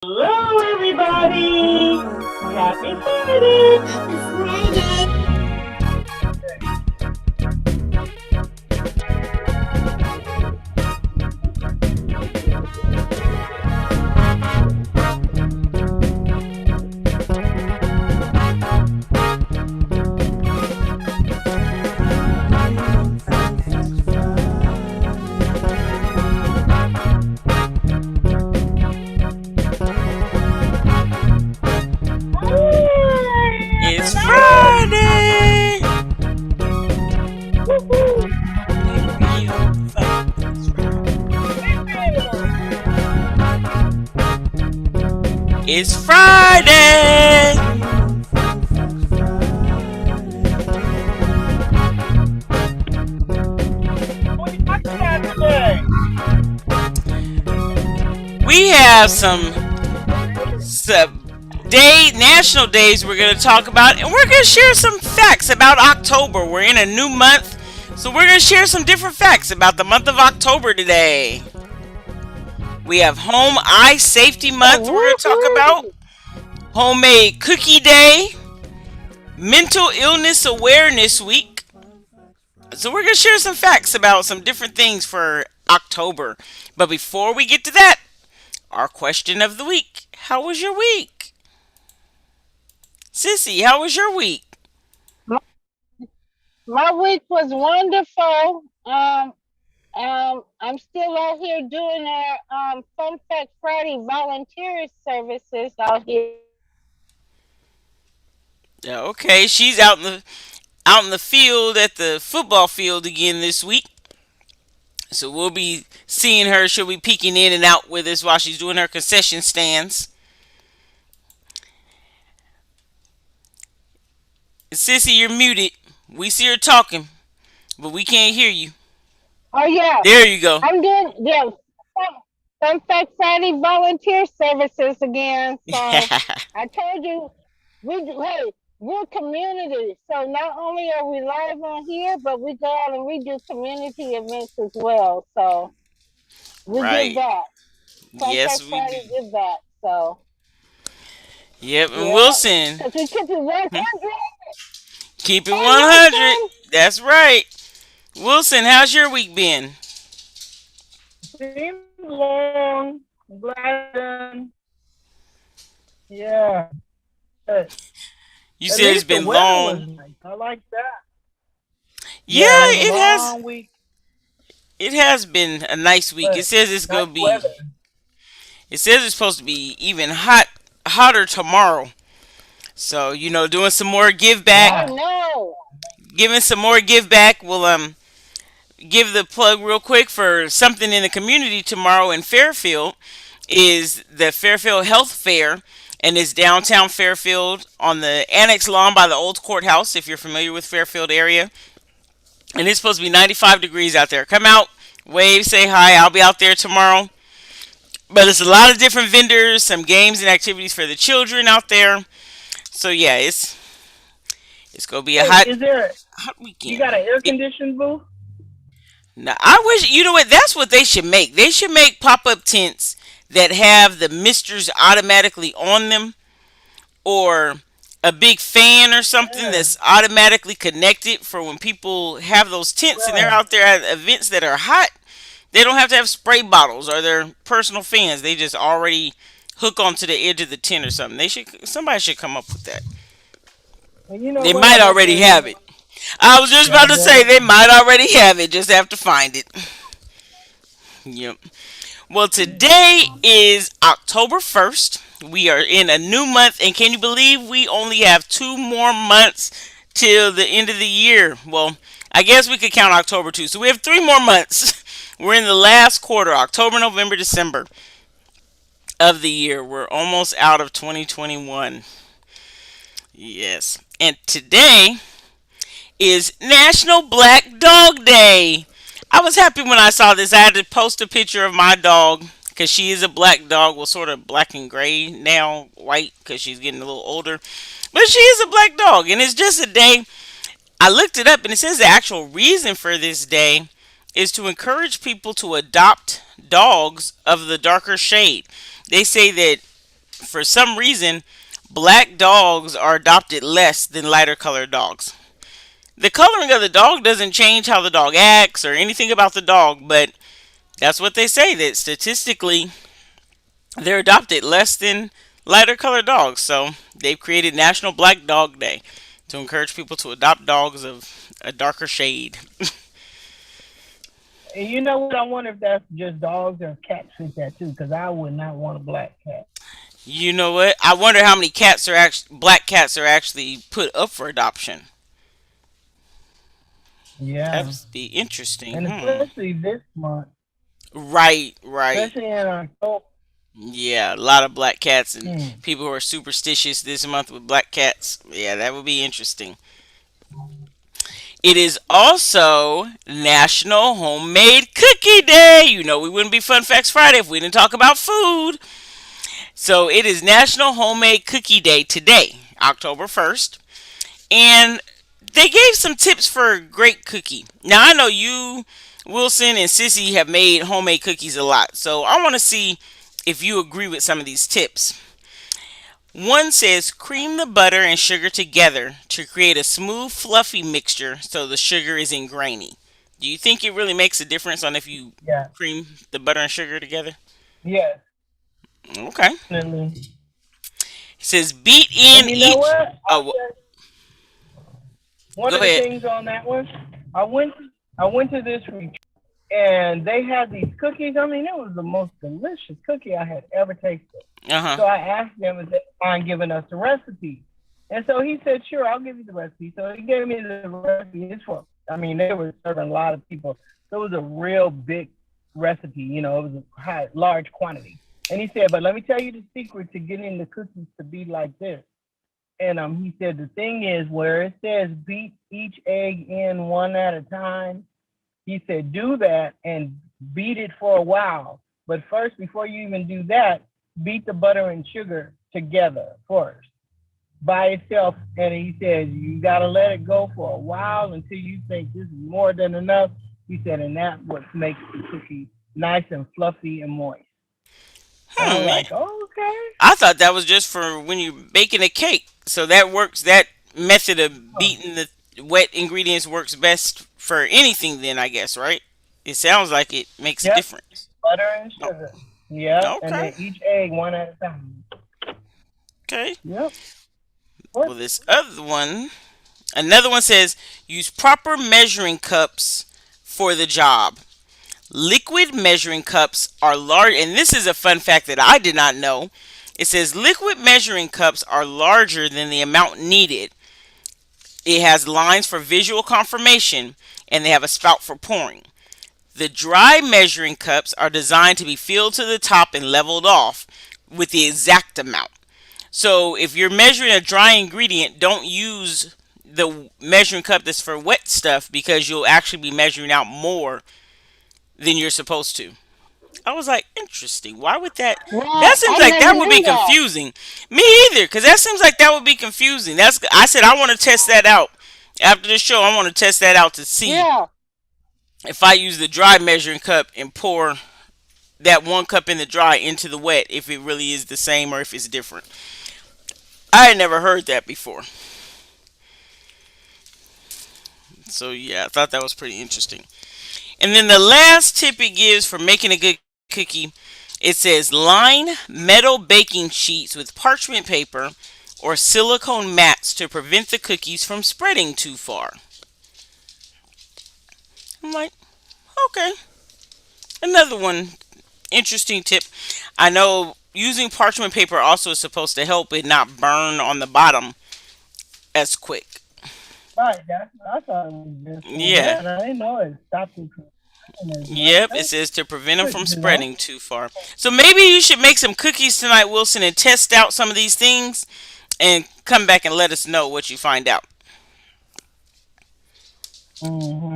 Hello, everybody. Happy Friday. It's Friday! Woohoo. It's Friday! What are you talking about today? We have some national days we're going to talk about, and we're going to share some facts about October. We're in a new month, so we're going to share some different facts about the month of October today. We have Home Eye Safety Month we're going to talk about, Woohoo. Homemade Cookie Day, Mental Illness Awareness Week. So we're going to share some facts about some different things for October. But before we get to that, our question of the week. How was your week? Sissy, how was your week? My, my week was wonderful. I'm still out here doing our Fun Fact Friday volunteer services out here. Yeah, okay, she's out in the field at the football field again this week. So we'll be seeing her. She'll be peeking in and out with us while she's doing her concession stands. Sissy, you're muted. We see her talking, but we can't hear you. Oh yeah, There you go. I'm doing Fun Fact Friday volunteer services again. So I told you, hey, we're community. So not only are we live on here, but we go out and we do community events as well. So we give Right. back. Fun Yes, Fact we do. Friday give back. So Yep, and yeah, Wilson. because we keep it 100. Hmm? Keep it Hey 100. Wilson, That's right. Wilson, how's your week been? Been long. Glad done. Yeah. At You said it's least the been weather was long. nice. I like that. Yeah, Yeah, it was a it has. long week, It has been a nice week. It but says it's nice gonna be. weather. It says it's supposed to be even hotter tomorrow. So doing some more give back, oh Wow. no. giving some more give back. We'll give the plug real quick for something in the community tomorrow in Fairfield. Is the Fairfield Health Fair, and it's downtown Fairfield on the annex lawn by the old courthouse. If you're familiar with Fairfield area, and it's supposed to be 95 degrees out there. Come out, wave, say hi. I'll be out there tomorrow. But it's a lot of different vendors, some games and activities for the children out there. So yeah, it's gonna be a Hey, hot is there? hot You weekend. got an air It, conditioned booth? Now I wish you know what that's what they should make. They should make pop up tents that have the misters automatically on them, or a big fan or something Yeah. that's automatically connected for when people have those tents and they're Right. out there at events that are hot. They don't have to have spray bottles or their personal fans. They just already hook onto the edge of the tent or something. Somebody should come up with that. And you know They what? I might bet already they have will. it. I was just Yeah, I about to say bet. they might already have it. Just have to find it. Yep. Well, today is October 1st. We are in a new month, and can you believe we only have 2 more months till the end of the year? Well, I guess we could count October too. So we have 3 more months. We're in the last quarter, October, November, December of the year. We're almost out of 2021. Yes. And today is National Black Dog Day. I was happy when I saw this. I had to post a picture of my dog because she is a black dog. Well, sort of black and gray now, white because she's getting a little older. But she is a black dog, and it's just a day. I looked it up, and it says the actual reason for this day is to encourage people to adopt dogs of the darker shade. They say that For some reason, black dogs are adopted less than lighter colored dogs. The coloring of the dog doesn't change how the dog acts or anything about the dog, but that's what they say, that statistically they're adopted less than lighter colored dogs. So they've created National Black Dog Day to encourage people to adopt dogs of a darker shade. And you know what? I wonder if that's just dogs or cats with that too, because I would not want a black cat. You know what? I wonder how many cats are actually black cats are actually put up for adoption. That Yeah, would be interesting. and Hmm. especially this month, Right, right. especially in October. Yeah, a lot of black cats and Hmm. people who are superstitious this month with black cats. Yeah, that would be interesting. It is also National Homemade Cookie Day. You know, we wouldn't be Fun Facts Friday if we didn't talk about food. So it is National Homemade Cookie Day today, October 1st. And they gave some tips for a great cookie. Now, I know you, Wilson, and Sissy have made homemade cookies a lot. So I want to see if you agree with some of these tips. One says cream the butter and sugar together to create a smooth, fluffy mixture so the sugar isn't grainy. Do you think it really makes a difference on if you Yeah, cream the butter and sugar together? yes, Okay. definitely. It says beat And in you know each. what? Oh, One go of the ahead. things on that one, I went I went to this retreat and they had these cookies. I mean, it was the most delicious cookie I had ever tasted. Uh huh. So I asked them if they mind giving us the recipe. And so he said, sure, I'll give you the recipe. So he gave me the recipe. It's for, I mean, they were serving a lot of people. So it was a real big recipe, it was a large quantity. And he said, but let me tell you the secret to getting the cookies to be like this. And he said, the thing is where it says beat each egg in one at a time, he said, do that and beat it for a while. But first, before you even do that, beat the butter and sugar together first by itself. And he says, you got to let it go for a while until you think this is more than enough. He said, and that's what makes the cookie nice and fluffy and moist. And I'm Hmm. like, oh, okay. I thought that was just for when you're baking a cake. So that works. That method of Huh. beating the wet ingredients works best for anything. Then I guess, right? It sounds like it makes a Yep, difference. butter and Oh, sugar. Yep, and okay. then each egg one at a time. Okay. Yep. Well, What? this other one, another one says use proper measuring cups for the job. Liquid measuring cups are large, and this is a fun fact that I did not know. It says liquid measuring cups are larger than the amount needed. It has lines for visual confirmation, and they have a spout for pouring. The dry measuring cups are designed to be filled to the top and leveled off with the exact amount. So if you're measuring a dry ingredient, don't use the measuring cup that's for wet stuff because you'll actually be measuring out more than you're supposed to. I was like, interesting. Why would that? That Right. seems I like never that would be knew that. confusing. Me either, because that seems like that would be confusing. That's. I said I want to test that out after the show. I want to test that out to see Yeah. if I use the dry measuring cup and pour that one cup in the dry into the wet, if it really is the same or if it's different. I had never heard that before. So yeah, I thought that was pretty interesting. And then the last tip it gives for making a good cookie, it says line metal baking sheets with parchment paper or silicone mats to prevent the cookies from spreading too far. I'm like, okay, another one interesting tip. I know using parchment paper also is supposed to help it not burn on the bottom as quick. Right, I thought it was just for Yeah. that. I didn't know it stopped it from spreading as much. Yep, it That's says to prevent them good from to know. spreading too far. So maybe you should make some cookies tonight, Wilson, and test out some of these things and come back and let us know what you find out.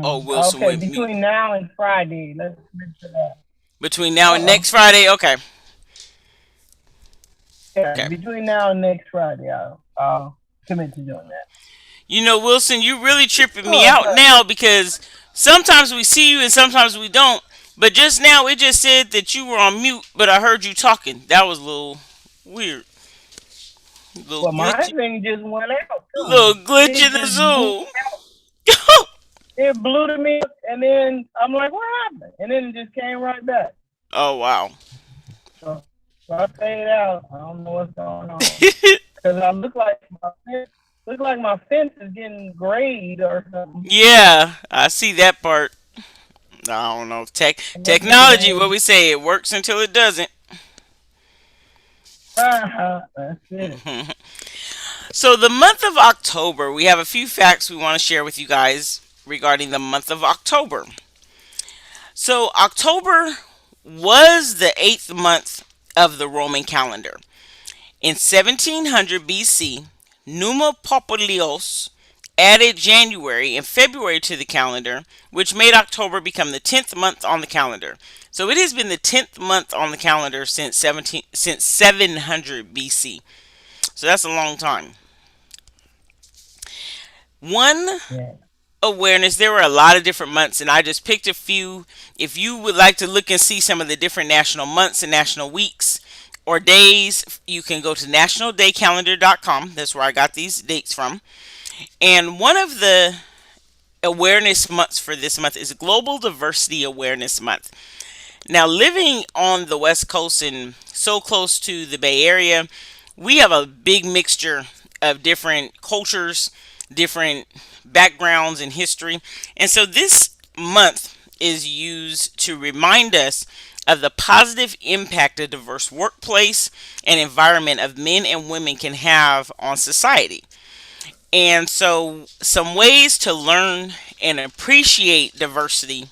Oh, Wilson Okay, went mute. between now and Friday, let's commit to that. Between now and Uh-oh. next Friday? Okay. Yeah, Okay. between now and next Friday, I'll commit to doing that. You know, Wilson, you really tripping me Oh, out okay. now because sometimes we see you and sometimes we don't. But just now it just said that you were on mute, but I heard you talking. That was a little weird. Little Well, my glitch, thing just went out too. little glitch It in the just blew. Zoom. It blew to me, and then I'm like, "What happened?" And then it just came right back. Oh wow. So, so I faded out. I don't know what's going on because I look like my fence is getting grayed or something. Yeah, I see that part. I don't know. I'm looking at the Technology, what name. we say, it works until it doesn't. That's it. So the month of October, we have a few facts we want to share with you guys regarding the month of October. So October was the eighth month of the Roman calendar. In 1700 BC, Numa Pompilius added January and February to the calendar, which made October become the 10th month on the calendar. So it has been the 10th month on the calendar since 700 BC. So that's a long time. One Yeah. awareness, there were a lot of different months and I just picked a few. If you would like to look and see some of the different national months and national weeks or days, you can go to nationaldaycalendar.com. That's where I got these dates from. And one of the awareness months for this month is Global Diversity Awareness Month. Now, living on the West Coast and so close to the Bay Area, we have a big mixture of different cultures, different backgrounds and history. And so this month is used to remind us of the positive impact a diverse workplace and environment of men and women can have on society. And so, some ways to learn and appreciate diversity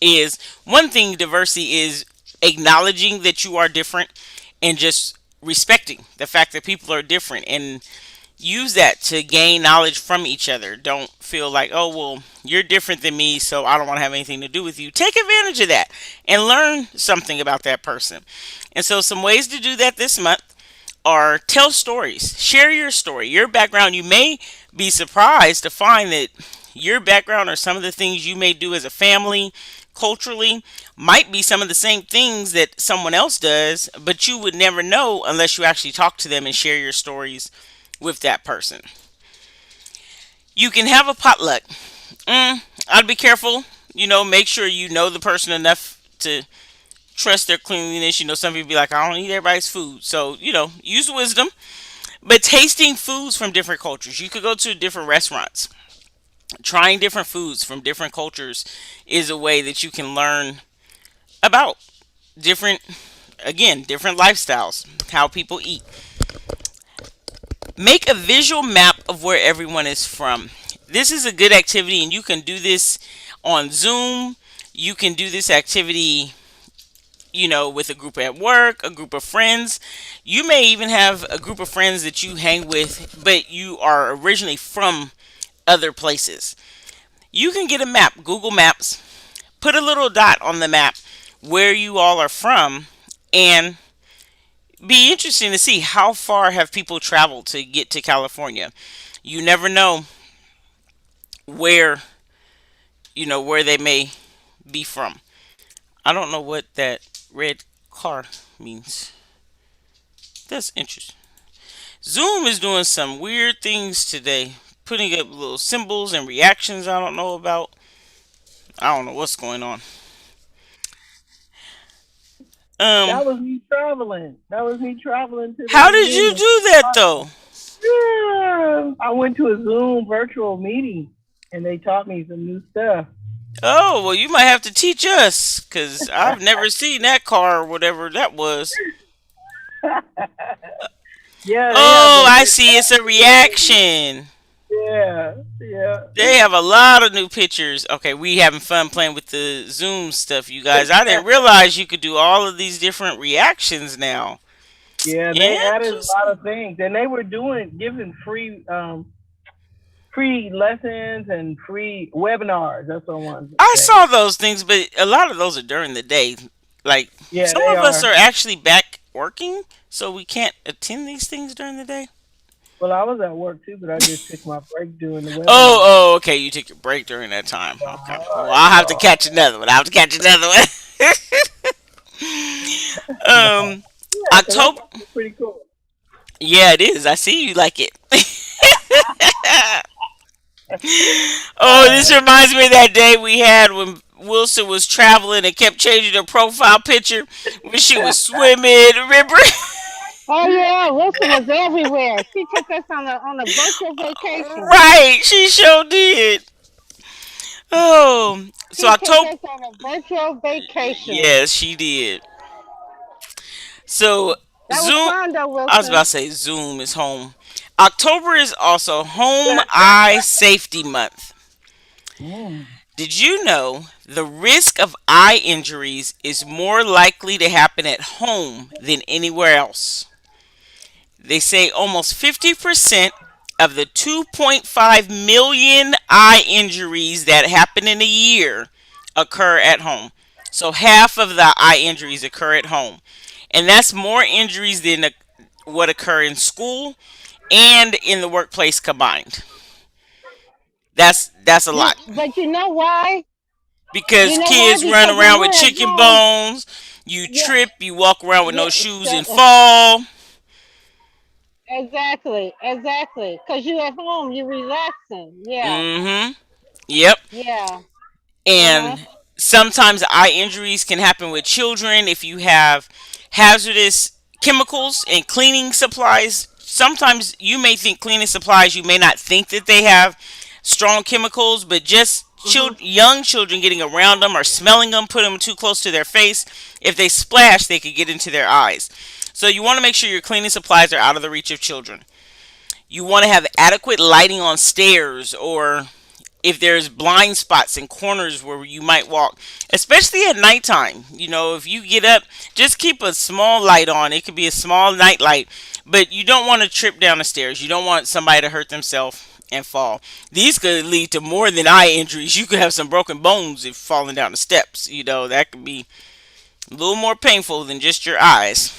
is one thing, diversity is acknowledging that you are different and just respecting the fact that people are different and use that to gain knowledge from each other. Don't feel like, oh, well, you're different than me, so I don't want to have anything to do with you. Take advantage of that and learn something about that person. And so, some ways to do that this month are tell stories, share your story, your background. You may be surprised to find that your background or some of the things you may do as a family, culturally, might be some of the same things that someone else does, but you would never know unless you actually talk to them and share your stories with that person. You can have a potluck. I'd be careful. Make sure you know the person enough to trust their cleanliness. Some people be like, I don't eat everybody's food. So, use wisdom. But tasting foods from different cultures. You could go to different restaurants. Trying different foods from different cultures is a way that you can learn about different, again, different lifestyles, how people eat. Make a visual map of where everyone is from. This is a good activity, and you can do this on Zoom. You can do this activity, with a group at work, a group of friends. You may even have a group of friends that you hang with, but you are originally from other places. You can get a map, Google Maps, put a little dot on the map where you all are from, and be interesting to see how far have people traveled to get to California. You never know where where they may be from. I don't know what that red car means. That's interesting. Zoom is doing some weird things today, putting up little symbols and reactions I don't know about. I don't know what's going on. Um, That was me traveling. That was me traveling to the how did you museum. do that though? Yeah. I went to a Zoom virtual meeting and they taught me some new stuff. Oh, well, you might have to teach us because I've never seen that car or whatever that was. Yeah, they have Oh, the I see. It's a reaction. yeah, yeah. They have a lot of new pictures. Okay, we having fun playing with the Zoom stuff, you guys. I didn't realize you could do all of these different reactions now. Yeah, they added a lot Interesting. of things, and they were giving free lessons and free webinars. That's what I wanted to I say. saw those things, but a lot of those are during the day. Like, Yeah, some they of us are. are actually back working, so we can't attend these things during the day. Well, I was at work too, but I just took my break doing the Oh, webinar. okay. You took your break during that time. Okay. Well, Right, I'll have to right. catch another one. I'll have to catch another one. Yeah, um, yeah, because I October. thought it was pretty cool. Yeah, it is. I see you like it. Oh, this Uh, reminds me of that day we had when Wilson was traveling and kept changing her profile picture when she was swimming. Remember? Oh yeah, Wilson was everywhere. She took us on a virtual vacation. Right, she sure did. Oh, so She took October. us on a virtual vacation. Yes, she did. So That was Zoom. fun though, I was about Wilson. to say Zoom is home. October is also Home Eye Safety Month. mm, Did you know the risk of eye injuries is more likely to happen at home than anywhere else? They say almost 50% of the 2.5 million eye injuries that happen in a year occur at home. So half of the eye injuries occur at home. And that's more injuries than what occur in school and in the workplace combined. That's a lot. But you know why? Because You know why? kids run Because when around with we're at chicken home, bones, you yeah, trip, you walk around with no yeah, shoes and fall. exactly, exactly. Because you at home, you relaxing. Yeah, Mm-hmm. Yep. yeah. Uh huh. And sometimes eye injuries can happen with children if you have hazardous chemicals and cleaning supplies. Sometimes you may think cleaning supplies, you may not think that they have strong chemicals, but just Hmm. young children getting around them or smelling them, putting them too close to their face, if they splash, they could get into their eyes. So you want to make sure your cleaning supplies are out of the reach of children. You want to have adequate lighting on stairs or if there's blind spots and corners where you might walk, especially at nighttime. You know, if you get up, just keep a small light on. It could be a small night light, but you don't want to trip down the stairs. You don't want somebody to hurt themselves and fall. These could lead to more than eye injuries. You could have some broken bones if falling down the steps. You know, that could be a little more painful than just your eyes.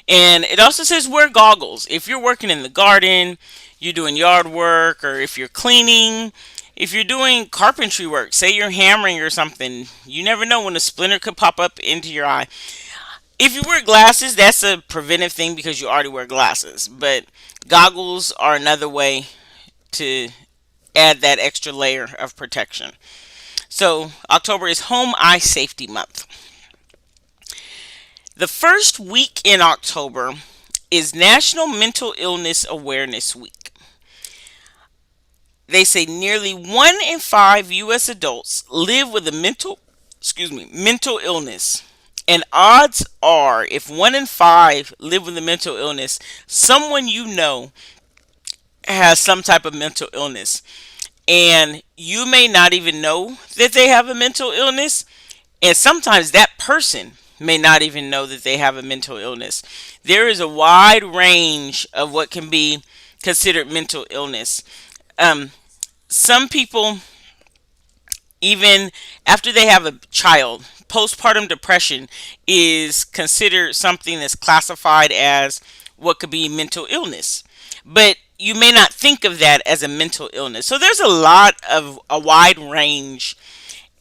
And it also says wear goggles. If you're working in the garden, you're doing yard work, or if you're cleaning, if you're doing carpentry work, say you're hammering or something, you never know when a splinter could pop up into your eye. If you wear glasses, that's a preventive thing because you already wear glasses. But goggles are another way to add that extra layer of protection. So, October is Home Eye Safety Month. The first week in October is National Mental Illness Awareness Week. They say nearly 1 in 5 US adults live with a mental illness. And odds are if 1 in 5 live with a mental illness, someone you know has some type of mental illness. And you may not even know that they have a mental illness, and sometimes that person may not even know that they have a mental illness. There is a wide range of what can be considered mental illness. Um, some people, even after they have a child, postpartum depression is considered something that's classified as what could be mental illness. But you may not think of that as a mental illness. So there's a wide range.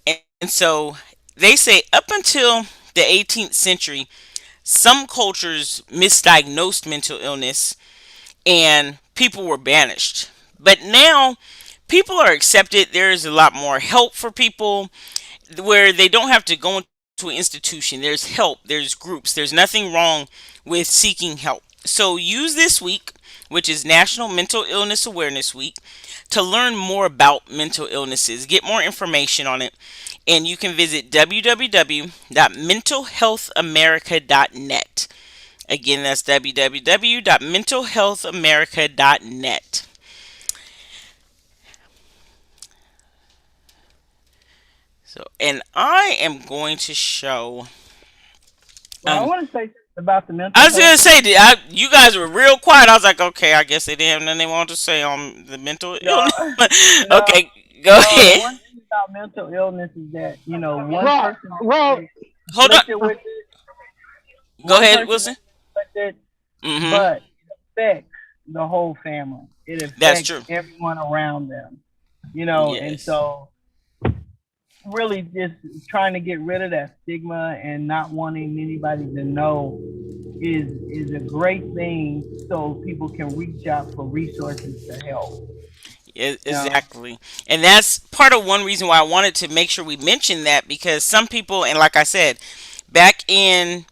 And so they say up until the 18th century, some cultures misdiagnosed mental illness and people were banished. But now people are accepted. There is a lot more help for people where they don't have to go into an institution. There's help, there's groups, there's nothing wrong with seeking help. So use this week, which is National Mental Illness Awareness Week, to learn more about mental illnesses, get more information on it, and you can visit www.mentalhealthamerica.net. Again, that's www.mentalhealthamerica.net. So, and I am going to show. well, I Um, want to say something about the I mental was gonna health. say that you guys were real quiet. I was like, okay, I guess they didn't have nothing they wanted to say on the mental No, illness. no, Okay, go no. The ahead. one thing about mental illness is that one Well, person well, may be Hold on. afflicted with it, Go one ahead, person may Wilson. be afflicted, Mm-hmm. but it affects the whole family. It That's affects true. everyone around them. And Yes. so really just trying to get rid of that stigma and not wanting anybody to know is a great thing so people can reach out for resources to help. You know, Exactly. And that's part of one reason why I wanted to make sure we mention that, because some people, and like I said, back in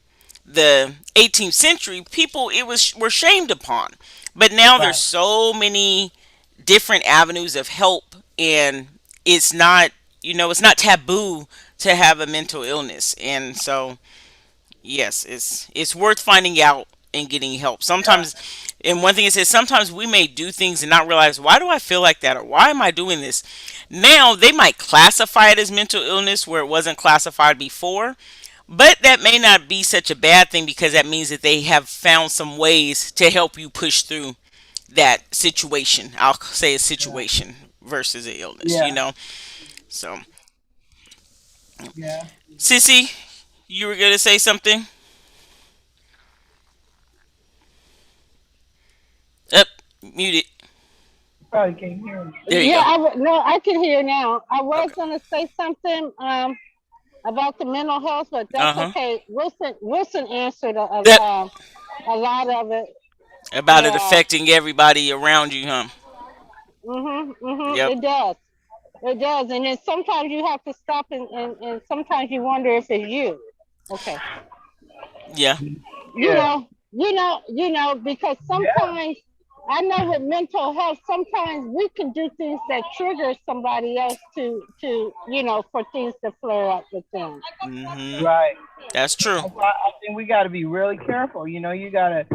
the 18th century, people it was were shamed upon. But now there's right. so many different avenues of help, and it's not, it's not taboo to have a mental illness. And so yes, it's worth finding out and getting help. Yeah. Sometimes, and one thing it says, sometimes we may do things and not realize, why do I feel like that, or why am I doing this? Now they might classify it as mental illness where it wasn't classified before, but that may not be such a bad thing, because that means that they have found some ways to help you push through that situation. I'll say a Yeah. situation versus an illness, Yeah. So, Yeah. Sissy, you were going to say something? Up, muted. You probably can't hear me. There you Yeah, go. no, I can hear now. I was Okay. gonna say something about the mental health, but Uh that's huh. okay. Wilson answered Yep. a lot of it. About it Yeah. affecting everybody around you, huh? Yep. It does. It does. And then sometimes you have to stop and sometimes you wonder if it's you. Okay. Yeah. You Yeah. know, because Yeah. sometimes I know with mental health, sometimes we can do things that trigger somebody else for things to flare up with them. Mhm. Right. That's true. That's why I think we got to be really careful. You got to.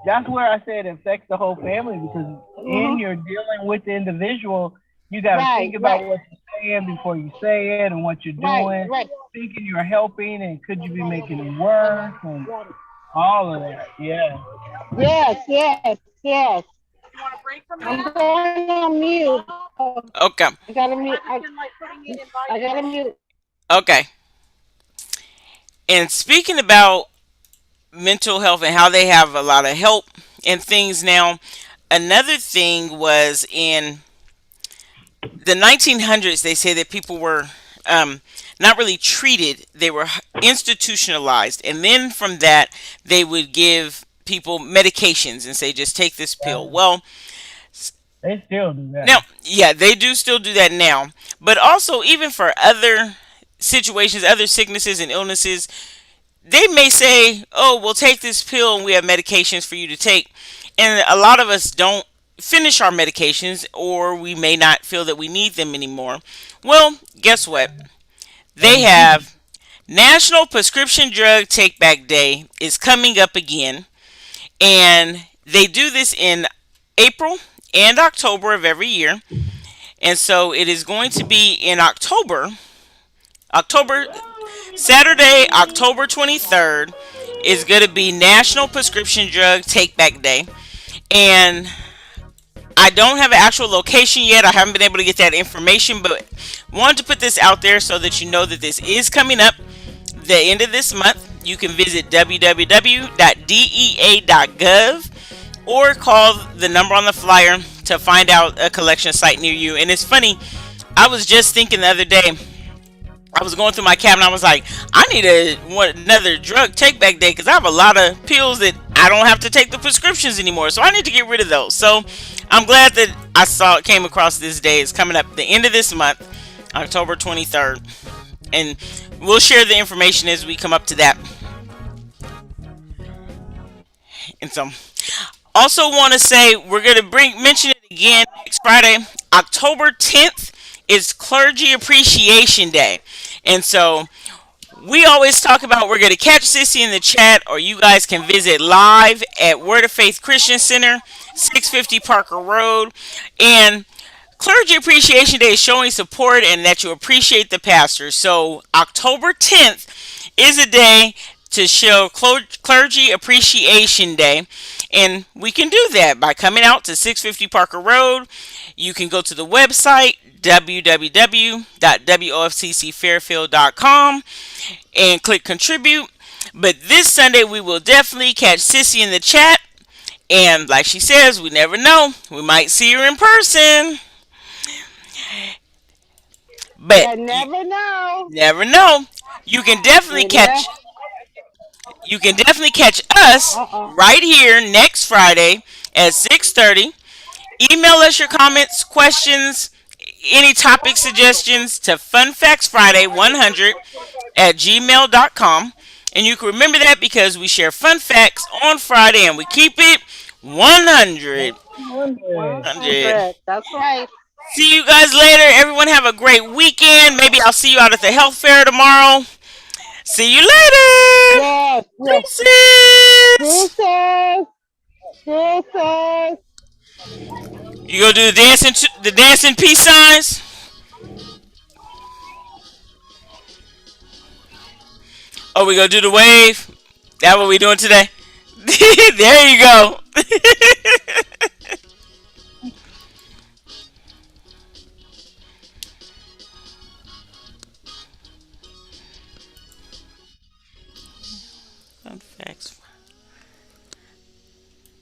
That's where I said it affects the whole family because in Hmm. you're dealing with the individual, you got to Right, think about right, what you're saying before you say it and what you're right, doing. right. Thinking you're helping and could you be making it worse and all of that. Yeah. Yes, yes, yes. I'm going on mute. Oh, Okay. I gotta mute. I gotta mute. Okay. And speaking about mental health and how they have a lot of help and things now, another thing was in the 1900s, they say that people were not really treated, they were institutionalized. And then from that, they would give people medications and say, just take this pill. Yeah. Well, They still do now, that. yeah, they do still do that now. But also, even for other situations, other sicknesses and illnesses, they may say, oh, we'll take this pill and we have medications for you to take. And a lot of us don't finish our medications, or we may not feel that we need them anymore. Well, guess what? Or They we keep them. have National Prescription Drug Take Back Day is coming up again, and they do this in April and October of every year. And so it is going to be in October Saturday, October 23rd is going to be National Prescription Drug Take Back Day. And I don't have an actual location yet. I haven't been able to get that information, but wanted to put this out there so that you know that this is coming up the end of this month. You can visit www.dea.gov or call the number on the flyer to find out a collection site near you. And it's funny, I was just thinking the other day, I was going through my cabinet. I was like, I need another drug take back day because I have a lot of pills that I don't have to take the prescriptions anymore. So I need to get rid of those. So I'm glad that I came across this day. It's coming up the end of this month, October 23rd, and we'll share the information as we come up to that. And so, also want to say we're gonna mention it again next Friday, October 10th is Clergy Appreciation Day, and so we always talk about we're going to catch Sissy in the chat, or you guys can visit live at Word of Faith Christian Center, 650 Parker Road. And Clergy Appreciation Day is showing support and that you appreciate the pastor. So October 10th is a day to show Clergy Appreciation Day. And we can do that by coming out to 650 Parker Road. You can go to the website www.wofccfairfield.com and click contribute. But this Sunday we will definitely catch Sissy in the chat. And like she says, we never know. We might see her in person. But You you never know. never know. You can definitely You know. catch You can definitely catch us Uh-oh. right here next Friday at 6:30. Email us your comments, questions, any topic suggestions to funfactsfriday100 at gmail.com. And you can remember that because we share fun facts on Friday and we keep it 100. 100. 100. 100. That's right. See you guys later. Everyone have a great weekend. Maybe I'll see you out at the health fair tomorrow. See you later. Yes, yes. Deuces. Deuces. Deuces. You gonna do the dancing peace signs? Oh, we gonna do the wave? That what we doing today? There you go.